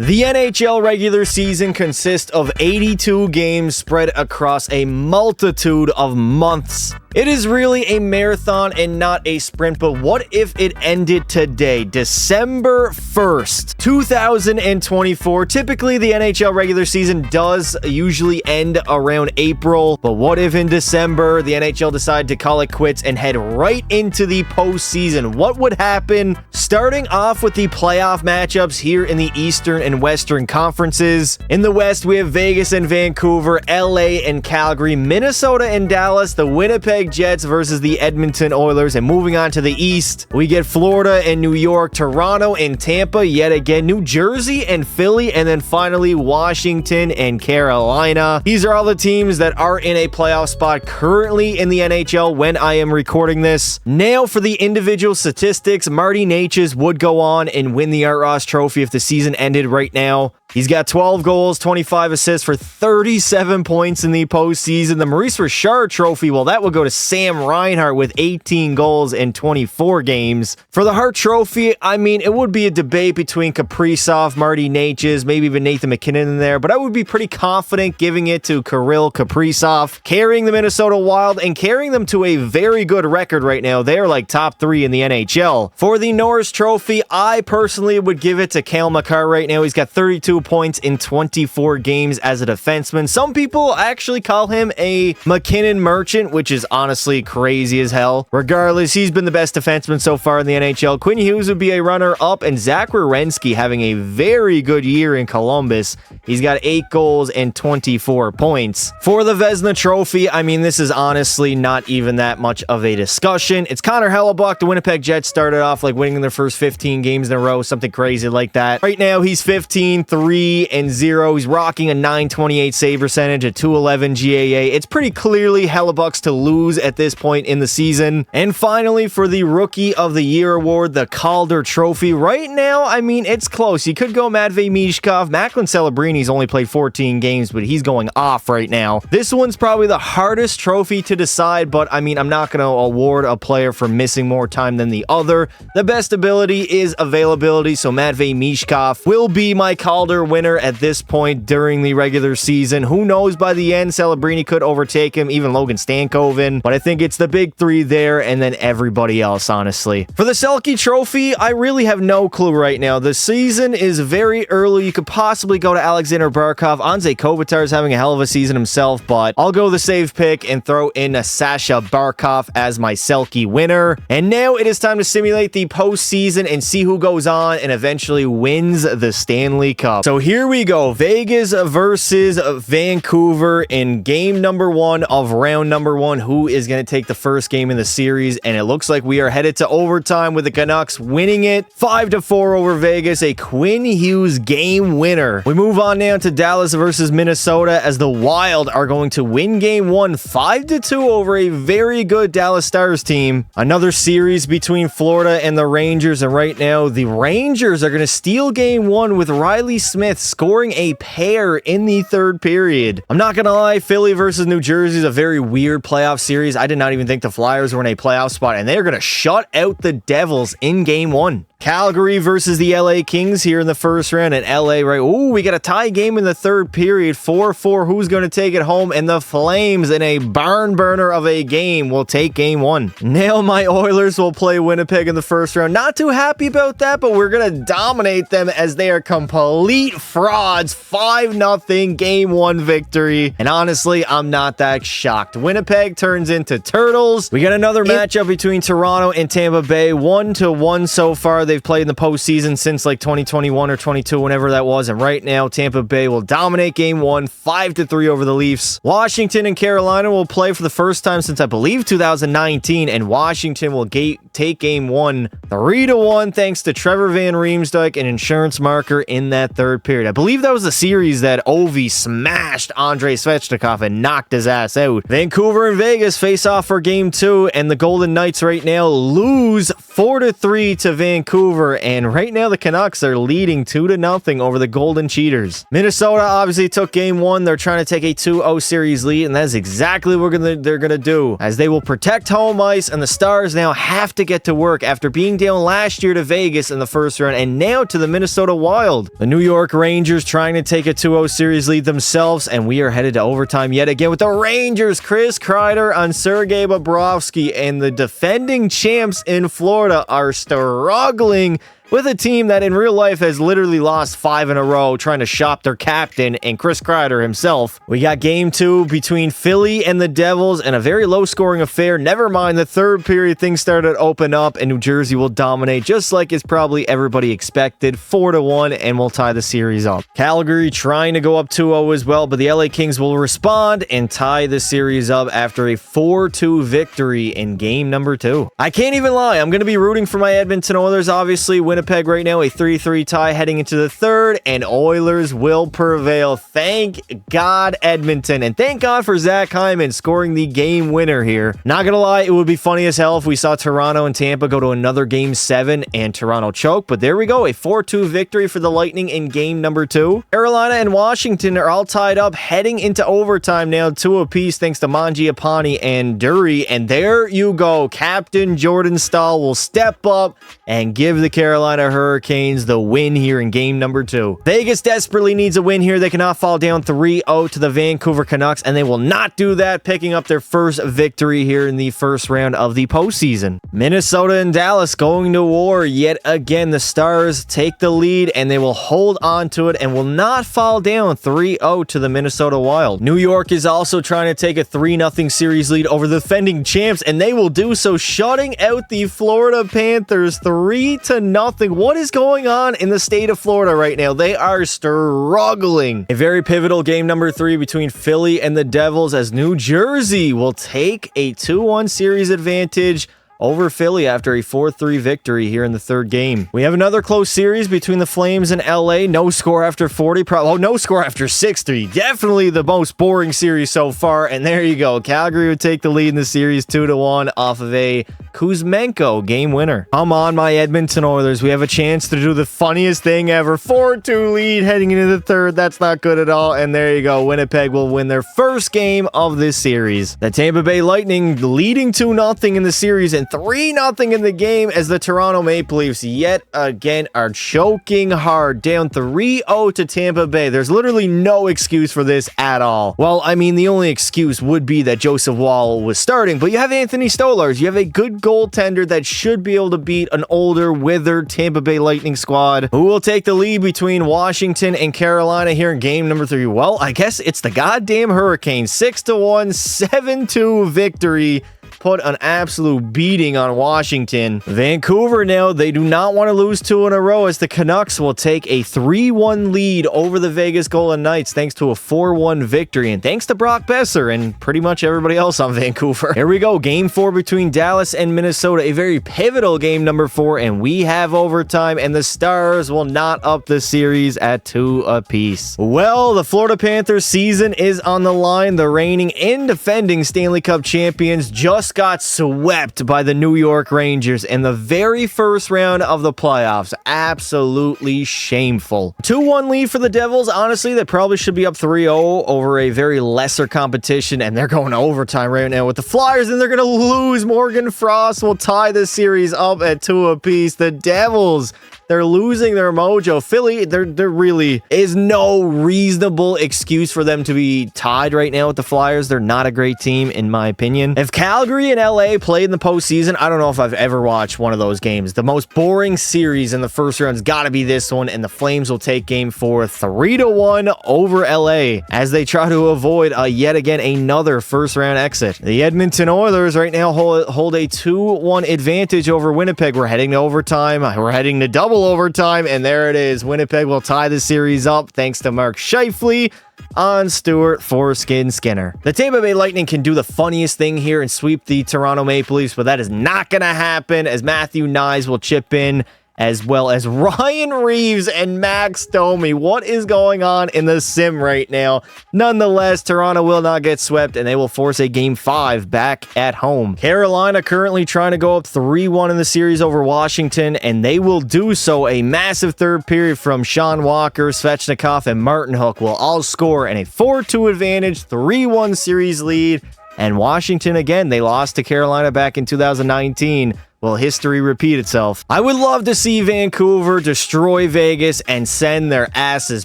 The NHL regular season consists of 82 games spread across a multitude of months. It is really a marathon and not a sprint, but what if it ended today, December 1st, 2024? Typically, the NHL regular season does usually end around April, but what if in December, the NHL decided to call it quits and head right into the postseason? What would happen? Starting off with the playoff matchups here in the Eastern and Western conferences. In the West, we have Vegas and Vancouver, LA and Calgary, Minnesota and Dallas, the Winnipeg Jets versus the Edmonton Oilers. And moving on to the East, we get Florida and New York, Toronto and Tampa yet again, New Jersey and Philly, and then finally Washington and Carolina. These are all the teams that are in a playoff spot currently in the NHL when I am recording this. Now for the individual statistics, Marty Necas would go on and win the Art Ross Trophy if the season ended right now. He's got 12 goals, 25 assists for 37 points in the postseason. The Maurice Richard Trophy, well, that will go to Sam Reinhart with 18 goals in 24 games. For the Hart Trophy, I mean, it would be a debate between Kaprizov, Marty Necas, maybe even Nathan MacKinnon in there, but I would be pretty confident giving it to Kirill Kaprizov, carrying the Minnesota Wild and carrying them to a very good record right now. They're like top 3 in the NHL. For the Norris Trophy, I personally would give it to Cale Makar right now. He's got 32 points in 24 games as a defenseman. Some people actually call him a McKinnon merchant, which is honestly crazy as hell. Regardless, he's been the best defenseman so far in the NHL. Quinn Hughes would be a runner-up, and Zach Werenski having a very good year in Columbus. He's got 8 goals and 24 points. For the Vezina Trophy, I mean, this is honestly not even that much of a discussion. It's Connor Hellebuyck. The Winnipeg Jets started off like winning their first 15 games in a row, something crazy like that. Right now, he's 15-3-0. He's rocking a .928 save percentage, a .211 GAA. It's pretty clearly Hellebuyck's to lose at this point in the season. And finally, for the Rookie of the Year award, the Calder Trophy. Right now, I mean, it's close. You could go Matvei Michkov. Macklin Celebrini's only played 14 games, but he's going off right now. This one's probably the hardest trophy to decide, but I mean, I'm not going to award a player for missing more time than the other. The best ability is availability, so Matvei Michkov will be my Calder winner at this point during the regular season. Who knows, by the end, Celebrini could overtake him, even Logan Stankoven, but I think it's the big 3 there and then everybody else, honestly. For the Selke Trophy, I really have no clue right now. The season is very early. You could possibly go to Alexander Barkov. Anze Kopitar is having a hell of a season himself, but I'll go the safe pick and throw in a Sasha Barkov as my Selke winner. And now it is time to simulate the postseason and see who goes on and eventually wins the Stanley Cup. So here we go. Vegas versus Vancouver in game number 1 of round number 1. Who is going to take the first game in the series? And it looks like we are headed to overtime with the Canucks winning it 5-4 over Vegas. A Quinn Hughes game winner. We move on now to Dallas versus Minnesota as the Wild are going to win game 1 5-2 over a very good Dallas Stars team. Another series between Florida and the Rangers, and right now the Rangers are going to steal game 1 with Riley Smith scoring a pair in the third period. I'm not gonna lie, Philly versus New Jersey is a very weird playoff series. I did not even think the Flyers were in a playoff spot, and they're gonna shut out the Devils in game 1. Calgary versus the LA Kings here in the first round, and LA, right? Ooh, we got a tie game in the third period, 4-4. Who's going to take it home? And the Flames, in a barn burner of a game, will take game 1. Now my Oilers will play Winnipeg in the first round. Not too happy about that, but we're going to dominate them as they are complete frauds. 5-0 game 1 victory. And honestly, I'm not that shocked. Winnipeg turns into Turtles. We got another matchup between Toronto and Tampa Bay, 1-1 so far. They've played in the postseason since like 2021 or 22, whenever that was. And right now, Tampa Bay will dominate game 1, 5-3 over the Leafs. Washington and Carolina will play for the first time since I believe 2019, and Washington will take game 1, 3-1, thanks to Trevor Van Riemsdyk, an insurance marker in that third period. I believe that was the series that Ovi smashed Andrei Svechnikov and knocked his ass out. Vancouver and Vegas face off for game 2, and the Golden Knights right now lose 4-3 to Vancouver, and right now the Canucks are leading 2-0 over the Golden Cheaters. Minnesota obviously took game 1. They're trying to take a 2-0 series lead, and that is exactly what they're gonna do, as they will protect home ice, and the Stars now have to get to work after being down last year to Vegas in the first round, and now to the Minnesota Wild. The New York Rangers trying to take a 2-0 series lead themselves, and we are headed to overtime yet again with the Rangers. Chris Kreider on Sergei Bobrovsky, and the defending champs in Florida are struggling with a team that in real life has literally lost 5 in a row, trying to shop their captain and Chris Kreider himself. We got game 2 between Philly and the Devils, and a very low-scoring affair. Never mind, the third period, things started to open up, and New Jersey will dominate, just like it's probably everybody expected, 4-1, and we'll tie the series up. Calgary trying to go up 2-0 as well, but the LA Kings will respond and tie the series up after a 4-2 victory in game number 2. I can't even lie, I'm going to be rooting for my Edmonton Oilers, obviously. Winnipeg right now, a 3-3 tie heading into the third, and Oilers will prevail. Thank God, Edmonton, and thank God for Zach Hyman scoring the game winner here. Not gonna lie, it would be funny as hell if we saw Toronto and Tampa go to another game 7 and Toronto choke, but there we go, a 4-2 victory for the Lightning in game number 2. Carolina and Washington are all tied up heading into overtime now, 2 apiece thanks to Mangiapane and Dury, and there you go, Captain Jordan Staal will step up and give the Carolina Hurricanes the win here in game number 2. Vegas desperately needs a win here. They cannot fall down 3-0 to the Vancouver Canucks, and they will not do that, picking up their first victory here in the first round of the postseason. Minnesota and Dallas going to war yet again. The Stars take the lead, and they will hold on to it and will not fall down 3-0 to the Minnesota Wild. New York is also trying to take a 3-0 series lead over the defending champs, and they will do so, shutting out the Florida Panthers 3-0. What is going on in the state of Florida right now? They are struggling. A very pivotal game number 3 between Philly and the Devils, as New Jersey will take a 2-1 series advantage over Philly after a 4-3 victory here in the third game. We have another close series between the Flames and LA. No score after 40. No score after 60. Definitely the most boring series so far. And there you go. Calgary would take the lead in the series 2-1 off of a Kuzmenko game winner. Come on, my Edmonton Oilers. We have a chance to do the funniest thing ever. 4-2 lead heading into the third. That's not good at all. And there you go. Winnipeg will win their first game of this series. The Tampa Bay Lightning leading 2-0 in the series and 3-0 in the game, as the Toronto Maple Leafs yet again are choking hard, down 3-0 to Tampa Bay. There's literally no excuse for this at all. Well, I mean, the only excuse would be that Joseph Woll was starting, but you have Anthony Stolarz. You have a good goaltender that should be able to beat an older, withered Tampa Bay Lightning squad. Who will take the lead between Washington and Carolina here in game number 3? Well, I guess it's the goddamn Hurricanes. 6-1, 7-2 victory. Put an absolute beating on Washington. Vancouver now, they do not want to lose 2 in a row, as the Canucks will take a 3-1 lead over the Vegas Golden Knights thanks to a 4-1 victory, and thanks to Brock Besser and pretty much everybody else on Vancouver. Here we go, game 4 between Dallas and Minnesota, a very pivotal game number 4, and we have overtime, and the Stars will not up the series at 2 apiece. Well, the Florida Panthers season is on the line. The reigning and defending Stanley Cup champions just got swept by the New York Rangers in the very first round of the playoffs. Absolutely shameful. 2-1 lead for the Devils. Honestly, they probably should be up 3-0 over a very lesser competition, and they're going to overtime right now with the Flyers, and they're going to lose. Morgan Frost will tie the series up at 2 apiece. The Devils, they're losing their mojo. Philly, there really is no reasonable excuse for them to be tied right now with the Flyers. They're not a great team, in my opinion. If Calgary and LA played in the postseason, I don't know if I've ever watched one of those games. The most boring series in the first round's got to be this one, and the Flames will take game 4 3-1 over LA as they try to avoid yet again another first round exit. The Edmonton Oilers right now hold a 2-1 advantage over Winnipeg. We're heading to overtime. We're heading to double overtime, and there it is. Winnipeg will tie the series up thanks to Mark Scheifele on Stuart Foreskin Skinner. The Tampa Bay Lightning can do the funniest thing here and sweep the Toronto Maple Leafs, but that is not going to happen, as Matthew Nyes will chip in as well as Ryan Reeves and Max Domi. What is going on in the sim right now? Nonetheless, Toronto will not get swept, and they will force a Game 5 back at home. Carolina currently trying to go up 3-1 in the series over Washington, and they will do so. A massive third period from Sean Walker, Svechnikov, and Martin Hook will all score in a 4-2 advantage, 3-1 series lead. And Washington, again, they lost to Carolina back in 2019. Will history repeat itself? I would love to see Vancouver destroy Vegas and send their asses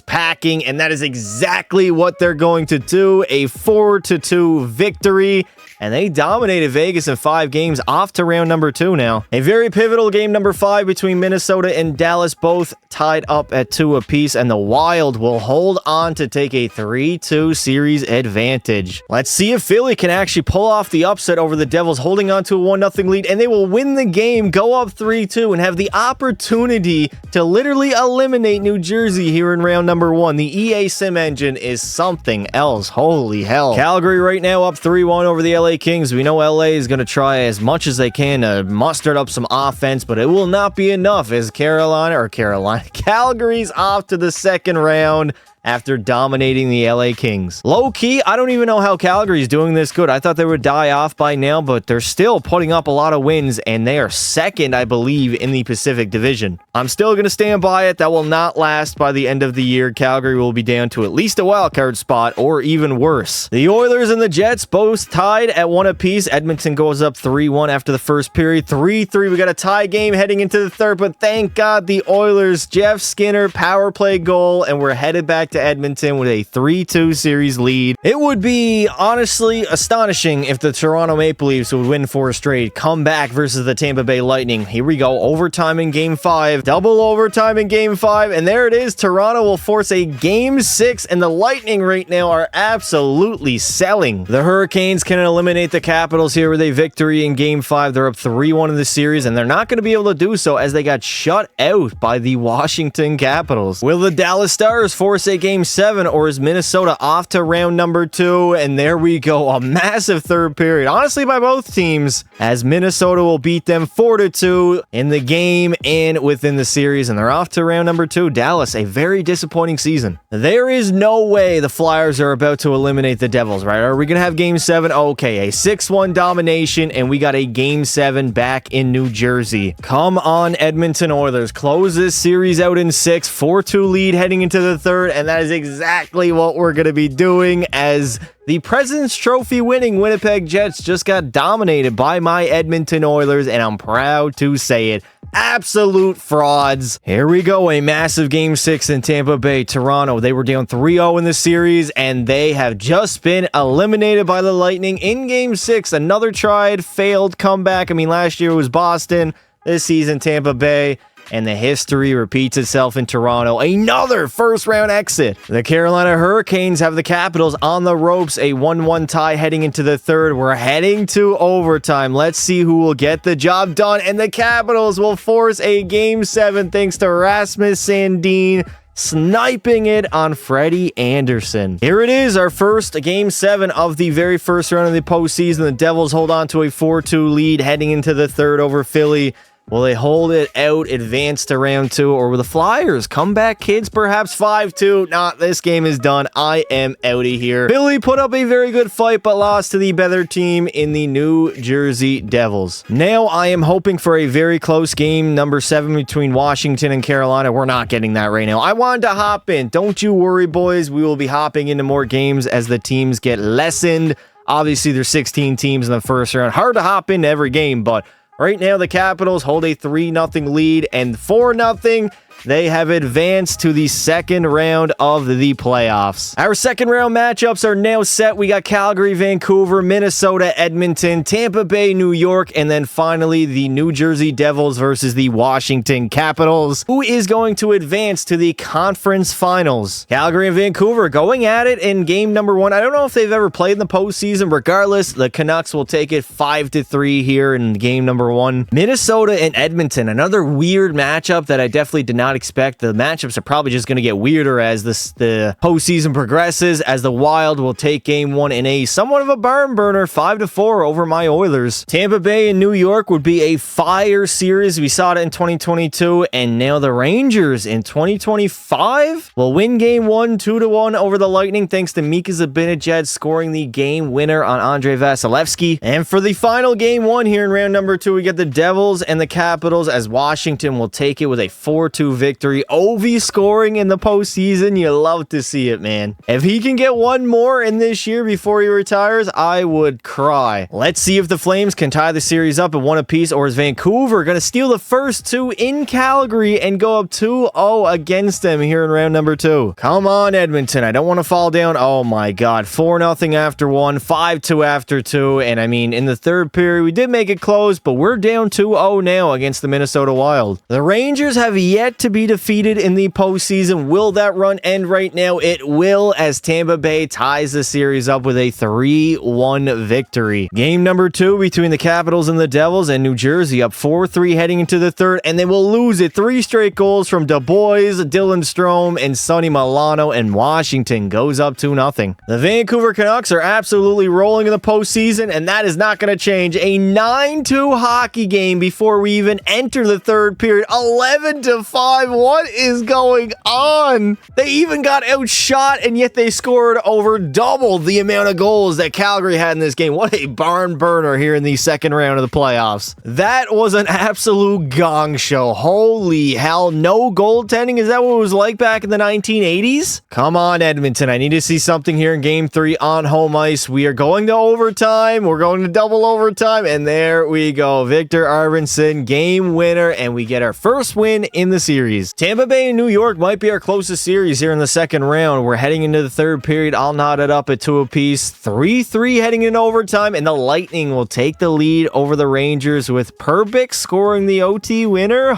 packing, and that is exactly what they're going to do. A 4-2 victory, and they dominated Vegas in 5 games, off to round number 2 now. A very pivotal game number 5 between Minnesota and Dallas, both tied up at 2 apiece, and the Wild will hold on to take a 3-2 series advantage. Let's see if Philly can actually pull off the upset over the Devils, holding on to a 1-0 lead, and they will win the game, go up 3-2, and have the opportunity to literally eliminate New Jersey here in round number 1. The EA Sim engine is something else. Holy hell. Calgary right now up 3-1 over the LA Kings. We know LA is going to try as much as they can to muster up some offense, but it will not be enough as Calgary's off to the second round after dominating the LA Kings. Low-key, I don't even know how Calgary's doing this good. I thought they would die off by now, but they're still putting up a lot of wins, and they are second, I believe, in the Pacific Division. I'm still going to stand by it. That will not last by the end of the year. Calgary will be down to at least a wildcard spot, or even worse. The Oilers and the Jets both tied at 1 apiece. Edmonton goes up 3-1 after the first period. 3-3. We got a tie game heading into the third, but thank God the Oilers, Jeff Skinner, power play goal, and we're headed back to Edmonton with a 3-2 series lead. It would be honestly astonishing if the Toronto Maple Leafs would win 4 straight, come back versus the Tampa Bay Lightning. Here we go, overtime in Game 5, double overtime in Game 5, and there it is. Toronto will force a Game 6, and the Lightning right now are absolutely selling. The Hurricanes can eliminate the Capitals here with a victory in Game 5. They're up 3-1 in the series, and they're not going to be able to do so as they got shut out by the Washington Capitals. Will the Dallas Stars force a Game 7, or is Minnesota off to round number 2? And there we go, a massive third period, honestly, by both teams, as Minnesota will beat them 4-2 in the game and within the series, and they're off to round number 2. Dallas, a very disappointing season. There is no way the Flyers are about to eliminate the Devils, right? Are we gonna have Game 7? Okay, a 6-1 domination, and we got a Game 7 back in New Jersey. Come on, Edmonton Oilers, close this series out in 6, 4-2 lead heading into the third, and that is exactly what we're going to be doing, as the President's Trophy winning Winnipeg Jets just got dominated by my Edmonton Oilers, and I'm proud to say it. Absolute frauds. Here we go, a massive Game 6 in Tampa Bay. Toronto, they were down 3-0 in the series, and they have just been eliminated by the Lightning in Game 6. Another tried, failed comeback. I mean, last year it was Boston. This season, Tampa Bay. And the history repeats itself in Toronto. Another first-round exit. The Carolina Hurricanes have the Capitals on the ropes. A 1-1 tie heading into the third. We're heading to overtime. Let's see who will get the job done. And the Capitals will force a Game 7 thanks to Rasmus Sandin sniping it on Freddie Anderson. Here it is, our first Game 7 of the very first round of the postseason. The Devils hold on to a 4-2 lead heading into the third over Philly. Will they hold it out, advance to round 2, or will the Flyers come back, kids? Perhaps 5-2. Nah, this game is done. I am out of here. Philly put up a very good fight, but lost to the better team in the New Jersey Devils. Now, I am hoping for a very close game, number 7 between Washington and Carolina. We're not getting that right now. I wanted to hop in. Don't you worry, boys. We will be hopping into more games as the teams get lessened. Obviously, there's 16 teams in the first round. Hard to hop into every game, but right now, the Capitals hold a 3-0 lead, and 4-0, they have advanced to the second round of the playoffs. Our second round matchups are now set. We got Calgary, Vancouver, Minnesota, Edmonton, Tampa Bay, New York, and then finally the New Jersey Devils versus the Washington Capitals. Who is going to advance to the conference finals? Calgary and Vancouver going at it in game number 1. I don't know if they've ever played in the postseason. Regardless, the Canucks will take it 5-3 here in game number 1. Minnesota and Edmonton, another weird matchup that I definitely did not not expect. The matchups are probably just going to get weirder as the postseason progresses, as the Wild will take game 1 in a somewhat of a barn burner, 5-4 over my Oilers. Tampa Bay and New York would be a fire series. We saw it in 2022, and now the Rangers in 2025 will win game 1 2-1 over the Lightning, thanks to Mika Zibanejad scoring the game winner on Andrei Vasilevsky. And for the final game 1 here in round number 2, we get the Devils and the Capitals, as Washington will take it with a 4-2 victory. Ovi scoring in the postseason. You love to see it, man. If he can get one more in this year before he retires, I would cry. Let's see if the Flames can tie the series up at 1 apiece, or is Vancouver going to steal the first 2 in Calgary and go up 2-0 against them here in round number 2? Come on, Edmonton. I don't want to fall down. Oh my God. 4-0 after 1, 5-2 after 2. And I mean, in the third period, we did make it close, but we're down 2-0 now against the Minnesota Wild. The Rangers have yet to be defeated in the postseason. Will that run end right now? It will, as Tampa Bay ties the series up with a 3-1 victory. Game number 2 between the Capitals and the Devils, and New Jersey up 4-3 heading into the third, and they will lose it. 3 straight goals from Du Bois, Dylan Strome, and Sonny Milano, and Washington goes up 2-0. The Vancouver Canucks are absolutely rolling in the postseason, and that is not going to change. A 9-2 hockey game before we even enter the third period. 11-5. What is going on? They even got outshot, and yet they scored over double the amount of goals that Calgary had in this game. What a barn burner here in the second round of the playoffs. That was an absolute gong show. Holy hell. No goaltending? Is that what it was like back in the 1980s? Come on, Edmonton. I need to see something here in game 3 on home ice. We are going to overtime. We're going to double overtime, and there we go. Victor Arvidsson, game winner, and we get our first win in the series. Tampa Bay and New York might be our closest series here in the second round. We're heading into the third period. I'll knot it up at 2 apiece. 3-3 heading into overtime, and the Lightning will take the lead over the Rangers with Perbix scoring the OT winner.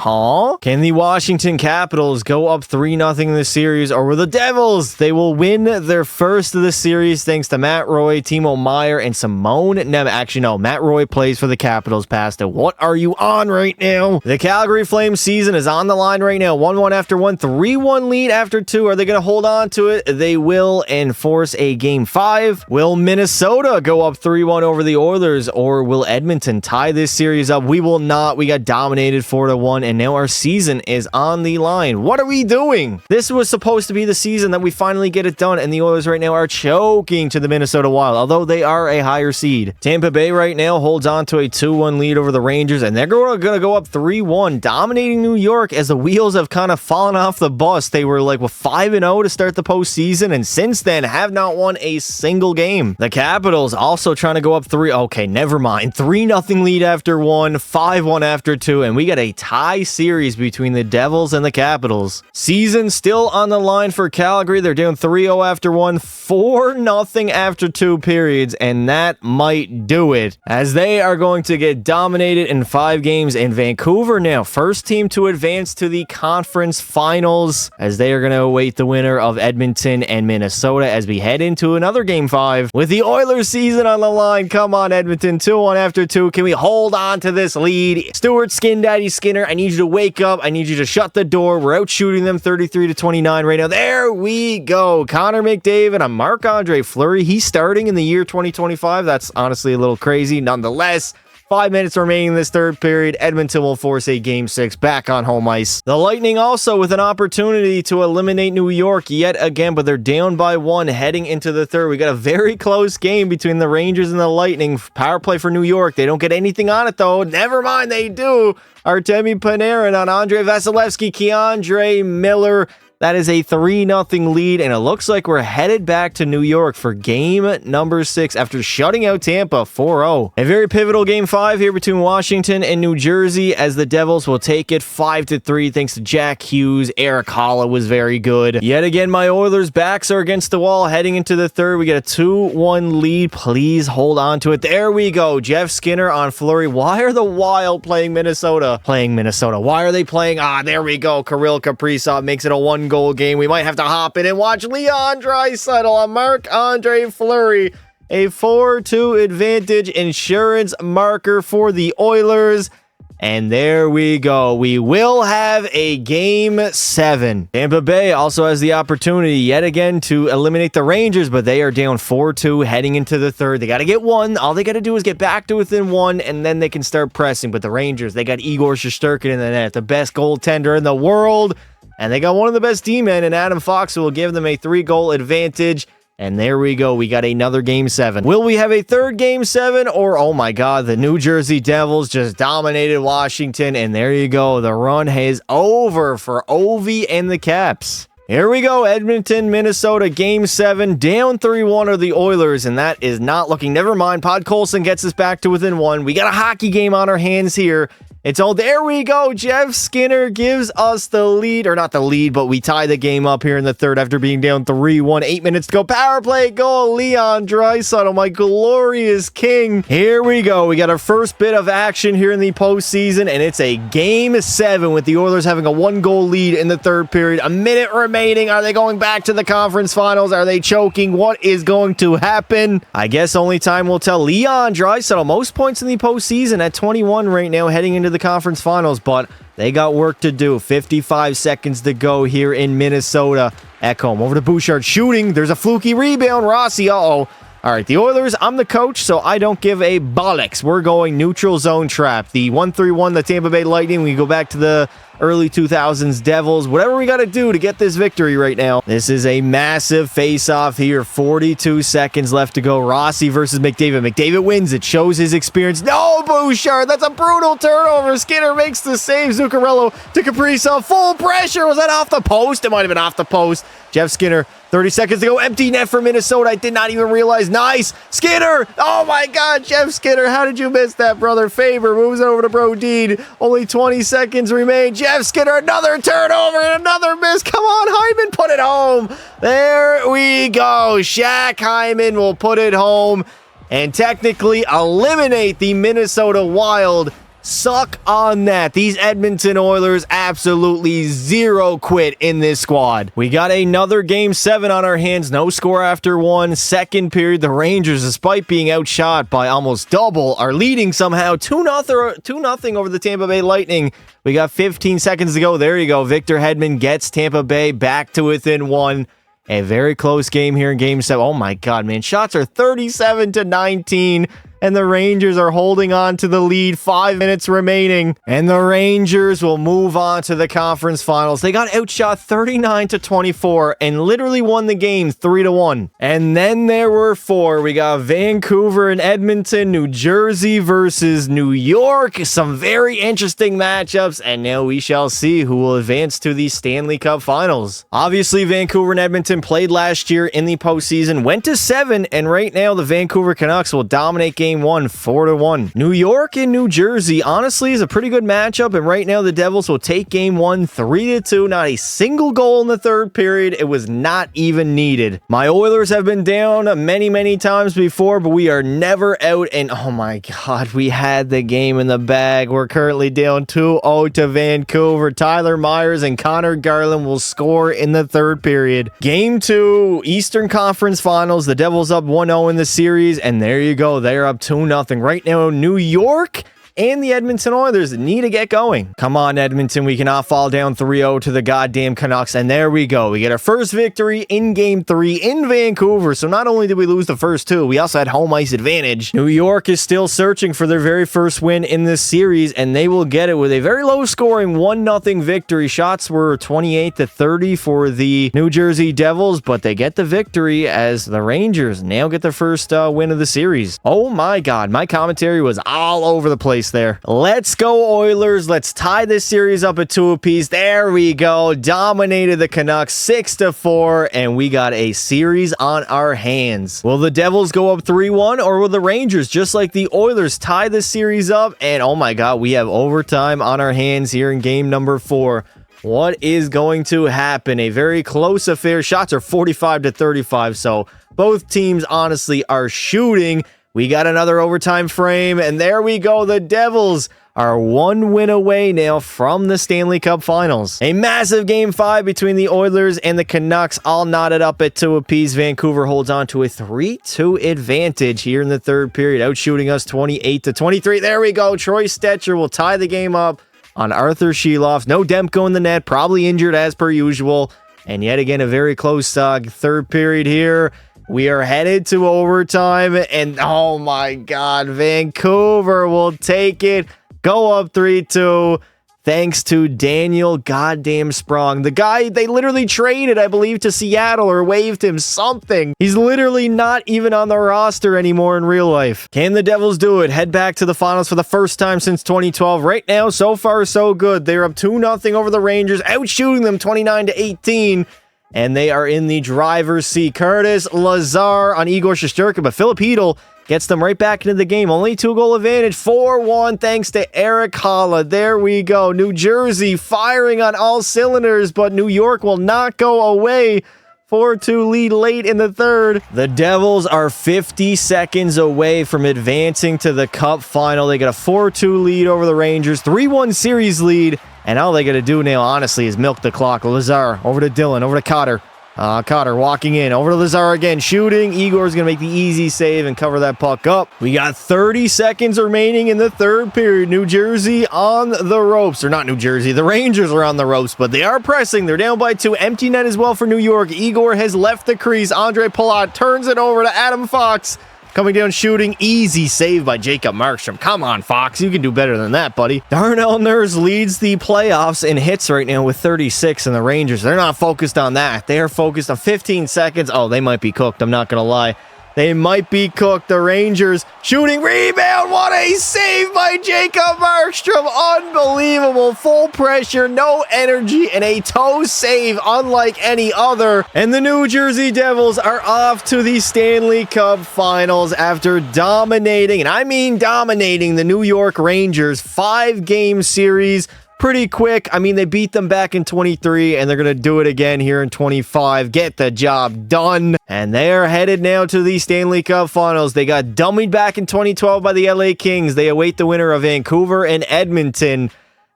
Can the Washington Capitals go up 3-0 in the series, or will the Devils? They will win their first of the series thanks to Matt Roy, Timo Meier, and Simone Nem. Actually, no, Matt Roy plays for the Capitals. Pasta, what are you on right now? The Calgary Flames season is on the line right now. 1-1 after 1, 3-1 lead after 2. Are they going to hold on to it? They will, and force a game 5. Will Minnesota go up 3-1 over the Oilers, or will Edmonton tie this series up? We will not. We got dominated 4-1, and now our season is on the line. What are we doing? This was supposed to be the season that we finally get it done, and the Oilers right now are choking to the Minnesota Wild, although they are a higher seed. Tampa Bay right now holds on to a 2-1 lead over the Rangers, and they're going to go up 3-1, dominating New York as the wheels have kind of fallen off the bus. They were like 5-0 to start the postseason, and since then have not won a single game. The Capitals also trying to go up 3. Okay, never mind. 3-0 lead after 1, 5-1 after 2, and we got a tie series between the Devils and the Capitals. Season still on the line for Calgary. They're doing 3-0 after 1, 4-0 after 2 periods, and that might do it, as they are going to get dominated in 5 games. In Vancouver now, first team to advance to the conference finals, as they are going to await the winner of Edmonton and Minnesota as we head into another game 5 with the Oilers season on the line. Come on, Edmonton, 2-1 after 2. Can we hold on to this lead? Stuart Skin Daddy Skinner, I need you to wake up. I need you to shut the door. We're out shooting them 33-29 right now. There we go. Connor McDavid and Marc-Andre Fleury. He's starting in the year 2025. That's honestly a little crazy. Nonetheless, 5 minutes remaining in this third period. Edmonton will force a game 6 back on home ice. The Lightning also with an opportunity to eliminate New York yet again, but they're down by 1 heading into the third. We got a very close game between the Rangers and the Lightning. Power play for New York. They don't get anything on it though. Never mind, they do. Artemi Panarin on Andrei Vasilevsky, Keandre Miller. That is a 3-0 lead, and it looks like we're headed back to New York for game number 6 after shutting out Tampa 4-0. A very pivotal game 5 here between Washington and New Jersey, as the Devils will take it 5-3 thanks to Jack Hughes. Eric Holla was very good. Yet again, my Oilers' backs are against the wall heading into the third. We get a 2-1 lead. Please hold on to it. There we go. Jeff Skinner on Fleury. Why are the Wild playing Minnesota? Why are they playing? There we go. Kirill Kaprizov makes it a 1-goal game. We might have to hop in and watch Leon Draisaitl on Marc-Andre Fleury. A 4-2 advantage insurance marker for the Oilers. And there we go. We will have a Game 7. Tampa Bay also has the opportunity yet again to eliminate the Rangers, but they are down 4-2 heading into the third. They got to get one. All they got to do is get back to within one, and then they can start pressing. But the Rangers, they got Igor Shesterkin in the net, the best goaltender in the world. And they got one of the best D-men in Adam Fox, who will give them a 3-goal advantage. And there we go. We got another Game 7. Will we have a third Game 7? Or, oh my God, the New Jersey Devils just dominated Washington. And there you go. The run is over for Ovi and the Caps. Here we go. Edmonton, Minnesota, Game 7. Down 3-1 are the Oilers, and that is not looking. Never mind. Podkolzin gets us back to within one. We got a hockey game on our hands here. It's all, there we go. Jeff Skinner gives us the lead, or not the lead, but we tie the game up here in the third after being down 3-1. 8 minutes to go. Power play goal. Leon Draisaitl, my glorious king. Here we go. We got our first bit of action here in the postseason, and it's a Game 7 with the Oilers having a 1-goal lead in the third period. A minute remaining. Are they going back to the conference finals? Are they choking? What is going to happen? I guess only time will tell. Leon Draisaitl, most points in the postseason at 21 right now, heading into the conference finals, but they got work to do. 55 seconds to go here in Minnesota. Ekholm over to Bouchard, shooting. There's a fluky rebound. Rossi, uh-oh. All right, the Oilers, I'm the coach, so I don't give a bollocks. We're going neutral zone trap. The 1-3-1, the Tampa Bay Lightning. We go back to the early 2000s Devils. Whatever we got to do to get this victory right now. This is a massive face-off here. 42 seconds left to go. Rossi versus McDavid. McDavid wins. It shows his experience. No, Bouchard. That's a brutal turnover. Skinner makes the save. Zuccarello to Kaprizov. Full pressure. Was that off the post? It might have been off the post. Jeff Skinner, 30 seconds to go. Empty net for Minnesota. I did not even realize. Nice. Skinner. Oh, my God. Jeff Skinner. How did you miss that, brother? Faber moves over to Brodin. Only 20 seconds remain. Jeff Skinner, another turnover and another miss. Come on, Hyman, put it home. There we go. Shaq Hyman will put it home and technically eliminate the Minnesota Wild. Suck on that. These Edmonton Oilers absolutely zero quit in this squad. We got another Game 7 on our hands. No score after one. Second period, the Rangers, despite being outshot by almost double, are leading somehow 2-0 over the Tampa Bay Lightning. We got 15 seconds to go. There you go. Victor Hedman gets Tampa Bay back to within one. A very close game here in Game 7. Oh my God, man. Shots are 37-19. And the Rangers are holding on to the lead. 5 minutes remaining. And the Rangers will move on to the conference finals. They got outshot 39-24 and literally won the game 3-1. And then there were 4. We got Vancouver and Edmonton, New Jersey versus New York. Some very interesting matchups. And now we shall see who will advance to the Stanley Cup finals. Obviously, Vancouver and Edmonton played last year in the postseason. Went to 7. And right now, the Vancouver Canucks will dominate Game 1 4-1. New York and New Jersey honestly is a pretty good matchup, and right now the Devils will take Game 1 3-2. Not a single goal in the third period. It was not even needed. My Oilers have been down many times before, but we are never out, and oh my God, we had the game in the bag. We're currently down 2-0 to Vancouver. Tyler Myers and Connor Garland will score in the third period. Game 2, Eastern Conference Finals. The Devils up 1-0 in the series, and there you go. They're up 2-0. Right now, New York and the Edmonton Oilers need to get going. Come on, Edmonton. We cannot fall down 3-0 to the goddamn Canucks. And there we go. We get our first victory in Game 3 in Vancouver. So not only did we lose the first 2, we also had home ice advantage. New York is still searching for their very first win in this series, and they will get it with a very low-scoring 1-0 victory. Shots were 28-30 for the New Jersey Devils, but they get the victory as the Rangers now get their first win of the series. Oh my God. My commentary was all over the place there. Let's go Oilers. Let's tie this series up at 2 apiece. There we go. Dominated the Canucks 6-4, and we got a series on our hands. Will the Devils go up 3-1, or will the Rangers, just like the Oilers, tie this series up? And oh my God, we have overtime on our hands here in game number 4. What is going to happen? A very close affair. Shots are 45-35, so both teams honestly are shooting. We got another overtime frame, and there we go. The Devils are 1 win away now from the Stanley Cup Finals. A massive Game 5 between the Oilers and the Canucks, all knotted up at 2 apiece. Vancouver holds on to a 3-2 advantage here in the third period, outshooting us 28-23. There we go. Troy Stecher will tie the game up on Arthur Sheloff. No Demko in the net, probably injured as per usual. And yet again, a very close third period here. We are headed to overtime, and oh my God, Vancouver will take it. Go up 3-2 thanks to Daniel goddamn Sprong. The guy they literally traded, I believe, to Seattle or waived him something. He's literally not even on the roster anymore in real life. Can the Devils do it? Head back to the finals for the first time since 2012. Right now, so far, so good. They're up 2-0 over the Rangers, outshooting them 29-18. And they are in the driver's seat. Curtis Lazar on Igor Shesterkin, but Filip Chytil gets them right back into the game. Only 2-goal advantage, 4-1 thanks to Eric Haula. There we go. New Jersey firing on all cylinders, but New York will not go away. 4-2 lead late in the third. The Devils are 50 seconds away from advancing to the Cup final. They got a 4-2 lead over the Rangers, 3-1 series lead. And all they got to do now, honestly, is milk the clock. Lazar over to Dylan, over to Cotter. Cotter walking in, over to Lazar again, shooting. Igor's going to make the easy save and cover that puck up. We got 30 seconds remaining in the third period. New Jersey on the ropes. Or not New Jersey, the Rangers are on the ropes, but they are pressing. They're down by 2. Empty net as well for New York. Igor has left the crease. Andre Palat turns it over to Adam Fox. Coming down shooting, easy save by Jacob Markstrom. Come on, Fox, you can do better than that, buddy. Darnell Nurse leads the playoffs in hits right now with 36, and the Rangers, they're not focused on that. They are focused on 15 seconds. Oh, they might be cooked, I'm not going to lie. They might be cooked. The Rangers shooting, rebound. What a save by Jacob Markstrom. Unbelievable. Full pressure, no energy, and a toe save unlike any other. And the New Jersey Devils are off to the Stanley Cup Finals after dominating, and I mean dominating, the New York Rangers. 5-game series. Pretty quick. I mean, they beat them back in 23, and they're going to do it again here in 25. Get the job done. And they are headed now to the Stanley Cup Finals. They got dummied back in 2012 by the LA Kings. They await the winner of Vancouver and Edmonton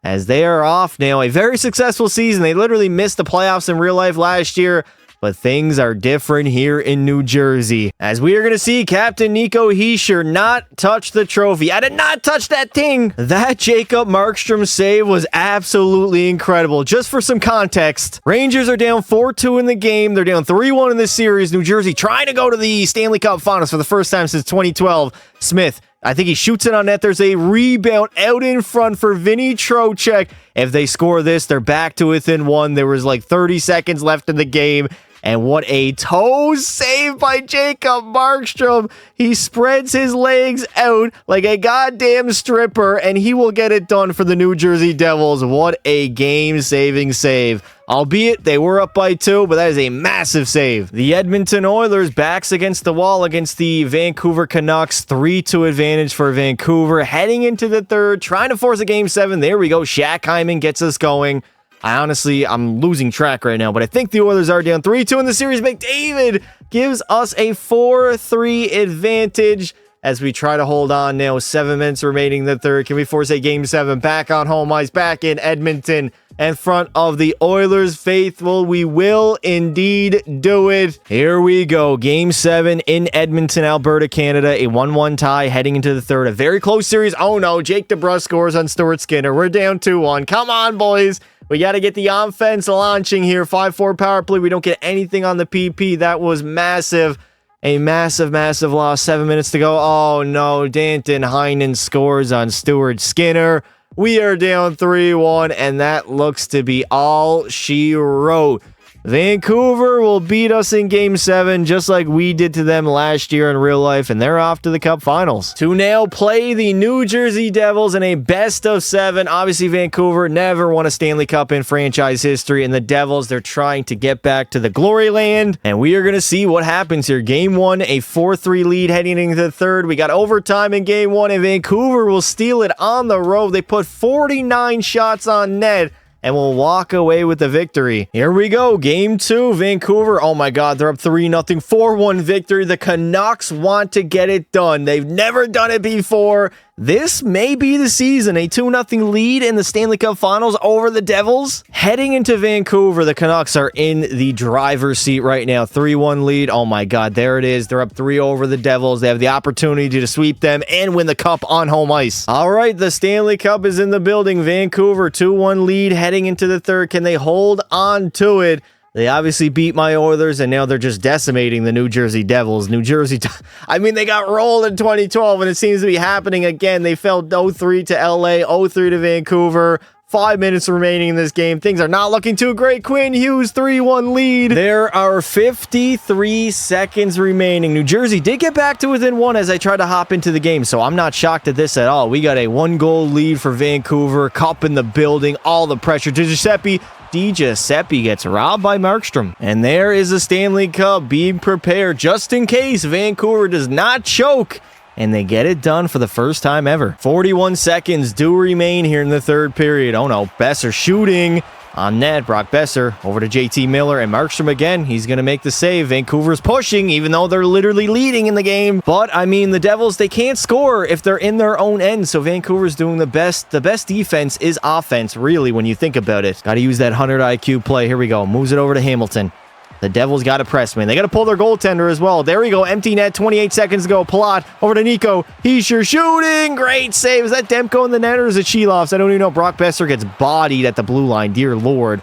as they are off now. A very successful season. They literally missed the playoffs in real life last year. But things are different here in New Jersey, as we are going to see Captain Nico Hischier not touch the trophy. I did not touch that thing. That Jacob Markstrom save was absolutely incredible. Just for some context, Rangers are down 4-2 in the game. They're down 3-1 in this series. New Jersey trying to go to the Stanley Cup Finals for the first time since 2012. Smith, I think he shoots it on net. There's a rebound out in front for Vinny Trocheck. If they score this, they're back to within 1. There was like 30 seconds left in the game. And what a toe save by Jacob Markstrom. He spreads his legs out like a goddamn stripper, and he will get it done for the New Jersey Devils. What a game-saving save. Albeit, they were up by 2, but that is a massive save. The Edmonton Oilers backs against the wall against the Vancouver Canucks. 3-2 advantage for Vancouver. Heading into the third, trying to force a Game 7. There we go. Shaq Hyman gets us going. I'm losing track right now, but I think the Oilers are down 3-2 in the series. McDavid gives us a 4-3 advantage as we try to hold on now. 7 minutes remaining in the third. Can we force a Game 7 back on home ice, back in Edmonton, in front of the Oilers faithful? We will indeed do it. Here we go. Game 7 in Edmonton, Alberta, Canada. A 1-1 tie heading into the third. A very close series. Oh no, Jake DeBrusk scores on Stuart Skinner. We're down 2-1. Come on, boys. We got to get the offense launching here. 5-4 power play. We don't get anything on the PP. That was massive. A massive, massive loss. 7 minutes to go. Oh, no. Danton Heinen scores on Stuart Skinner. We are down 3-1, and that looks to be all she wrote. Vancouver will beat us in Game 7 just like we did to them last year in real life, and they're off to the Cup Finals to now play the New Jersey Devils in a best-of-7. Obviously, Vancouver never won a Stanley Cup in franchise history, and the Devils, they're trying to get back to the glory land, and we are going to see what happens here. Game 1, a 4-3 lead heading into the third. We got overtime in Game 1, and Vancouver will steal it on the road. They put 49 shots on net. and will walk away with the victory. Here we go. Game 2, Vancouver. Oh my God, they're up 3-0, 4-1 victory. The Canucks want to get it done. They've never done it before. This may be the season. A 2-0 lead in the Stanley Cup Finals over the Devils. Heading into Vancouver, the Canucks are in the driver's seat right now. 3-1 lead. Oh my God, there it is. They're up 3 over the Devils. They have the opportunity to sweep them and win the Cup on home ice. All right, the Stanley Cup is in the building. Vancouver, 2-1 lead heading into the third. Can they hold on to it? They obviously beat my Oilers, and now they're just decimating the New Jersey Devils. New Jersey, I mean, they got rolled in 2012, and it seems to be happening again. They fell 0-3 to LA, 0-3 to Vancouver. 5 minutes remaining in this game. Things are not looking too great. Quinn Hughes, 3-1 lead. There are 53 seconds remaining. New Jersey did get back to within 1 as I tried to hop into the game, so I'm not shocked at this at all. We got a 1-goal lead for Vancouver. Cup in the building. All the pressure. DiGiuseppe gets robbed by Markstrom. And there is the Stanley Cup being prepared just in case Vancouver does not choke. And they get it done for the first time ever. 41 seconds do remain here in the third period. Oh no, Besser shooting on net. Brock Besser over to JT Miller and Markstrom again. He's going to make the save. Vancouver's pushing even though they're literally leading in the game. But I mean, the Devils, they can't score if they're in their own end. So Vancouver's doing the best. The best defense is offense, really, when you think about it. Got to use that 100 IQ play. Here we go. Moves it over to Hamilton. The Devils got to press, man. They got to pull their goaltender as well. There we go. Empty net. 28 seconds to go. Palat over to Nico. He's sure shooting. Great save. Is that Demko in the net or is it Sheeloffs? I don't even know. Brock Besser gets bodied at the blue line. Dear Lord.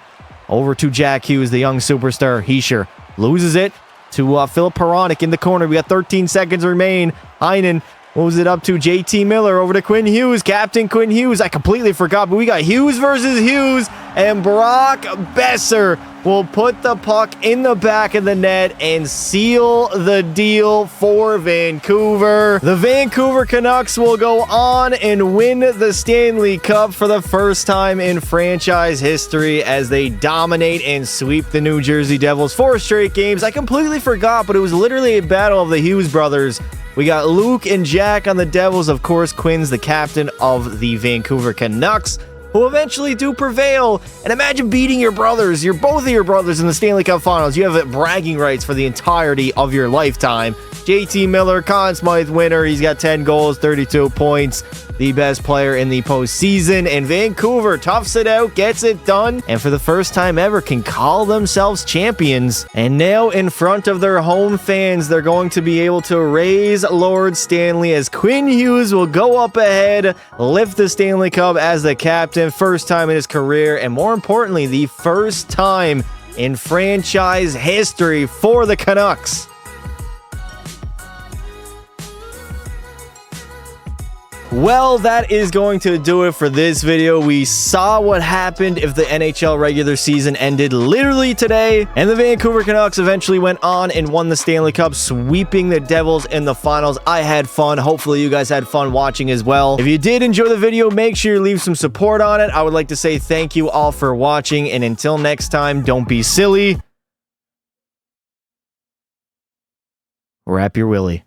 Over to Jack Hughes, the young superstar. Heischer loses it to Philip Hronek in the corner. We got 13 seconds remain. Heinen moves it up to JT Miller. Over to Quinn Hughes. Captain Quinn Hughes. I completely forgot, but we got Hughes versus Hughes. And Brock Besser will put the puck in the back of the net and seal the deal for Vancouver. The Vancouver Canucks will go on and win the Stanley Cup for the first time in franchise history as they dominate and sweep the New Jersey Devils. 4 straight games. I completely forgot, but it was literally a battle of the Hughes brothers. We got Luke and Jack on the Devils. Of course, Quinn's the captain of the Vancouver Canucks, who eventually do prevail. And imagine beating your brothers, both of your brothers in the Stanley Cup Finals. You have bragging rights for the entirety of your lifetime. JT Miller, Conn Smythe winner. He's got 10 goals, 32 points. The best player in the postseason. And Vancouver toughs it out, gets it done, and for the first time ever can call themselves champions. And now in front of their home fans, they're going to be able to raise Lord Stanley as Quinn Hughes will go up ahead, lift the Stanley Cup as the captain. First time in his career, and more importantly, the first time in franchise history for the Canucks. Well, that is going to do it for this video. We saw what happened if the NHL regular season ended literally today, and the Vancouver Canucks eventually went on and won the Stanley Cup, sweeping the Devils in the finals. I had fun. Hopefully you guys had fun watching as well. If you did enjoy the video, make sure you leave some support on it. I would like to say thank you all for watching, and until next time, don't be silly. Wrap your willy.